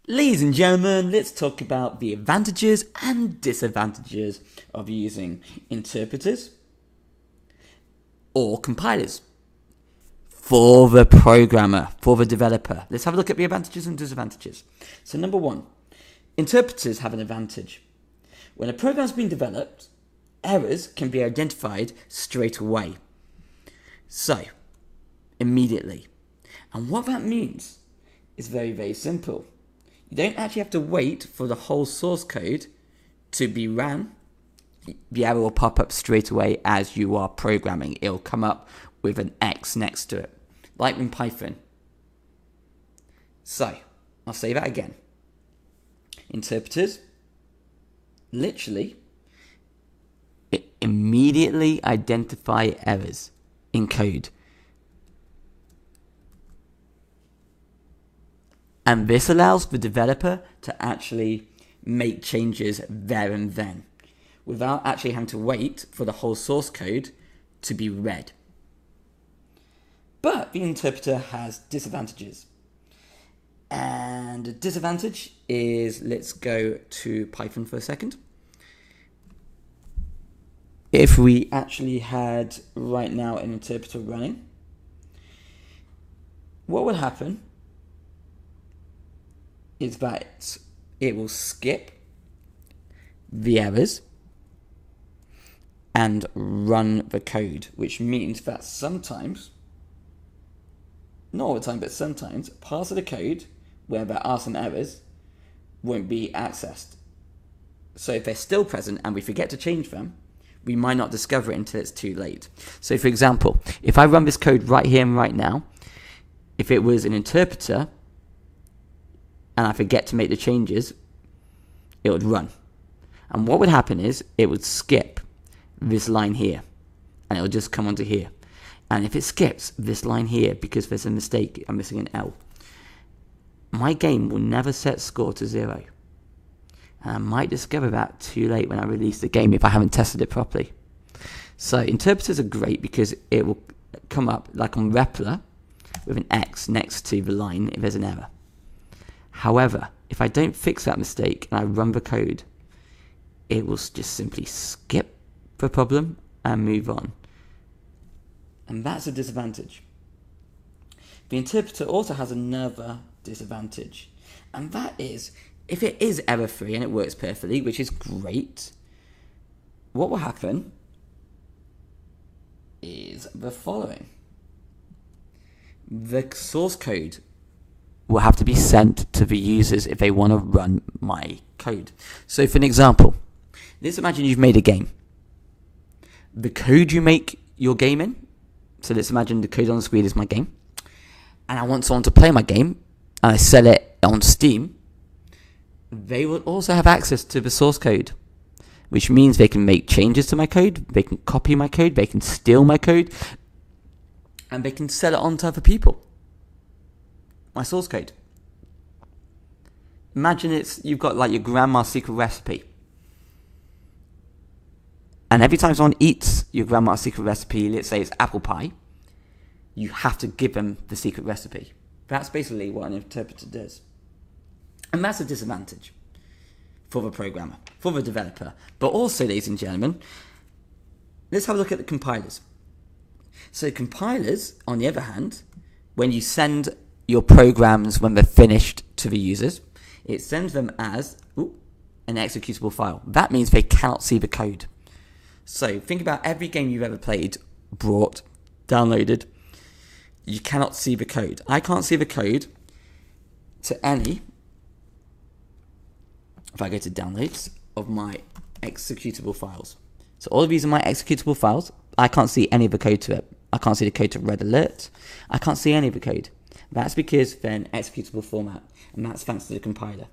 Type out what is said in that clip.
Ladies and gentlemen, let's talk about the advantages and disadvantages of using interpreters or compilers for the programmer, for the developer. Let's have a look at the advantages and disadvantages. So number one, interpreters have an advantage. When a program's been developed, errors can be identified straight away. So, immediately. And what that means is very, very simple. You don't actually have to wait for the whole source code to be ran. The error will pop up straight away as you are programming. It'll come up with an X next to it, like in Python. So, I'll say that again. Interpreters literally immediately identify errors in code. And this allows the developer to actually make changes there and then, without actually having to wait for the whole source code to be read. But the interpreter has disadvantages. And a disadvantage is, let's go to Python for a second. If we actually had right now an interpreter running, what would happen is that it will skip the errors and run the code, which means that sometimes, not all the time, but sometimes, parts of the code where there are some errors won't be accessed. So if they're still present and we forget to change them, we might not discover it until it's too late. So for example, if I run this code right here and right now, if it was an interpreter, and I forget to make the changes, it would run. And what would happen is, it would skip this line here, and it will just come onto here. And if it skips this line here, because there's a mistake, I'm missing an L, my game will never set score to 0. And I might discover that too late when I release the game if I haven't tested it properly. So interpreters are great because it will come up like on Repler with an X next to the line if there's an error. However, if I don't fix that mistake and I run the code, it will just simply skip the problem and move on. And that's a disadvantage. The interpreter also has another disadvantage, and that is, if it is error-free and it works perfectly, which is great, what will happen is the following. The source code will have to be sent to the users if they want to run my code. So for an example, let's imagine you've made a game. The code you make your game in, so let's imagine the code on the screen is my game, and I want someone to play my game, and I sell it on Steam, they will also have access to the source code, which means they can make changes to my code, they can copy my code, they can steal my code, and they can sell it on to other people. My source code. Imagine you've got like your grandma's secret recipe. And every time someone eats your grandma's secret recipe, let's say it's apple pie, you have to give them the secret recipe. That's basically what an interpreter does. And that's a disadvantage for the programmer, for the developer. But also, ladies and gentlemen, let's have a look at the compilers. So compilers, on the other hand, when you send your programs when they're finished to the users, it sends them as an executable file. That means they cannot see the code. So think about every game you've ever played, bought, downloaded. You cannot see the code. I can't see the code to any, if I go to downloads, of my executable files. So all of these are my executable files. I can't see any of the code to it. I can't see the code to red alert. I can't see any of the code. That's because they're in executable format, and that's thanks to the compiler.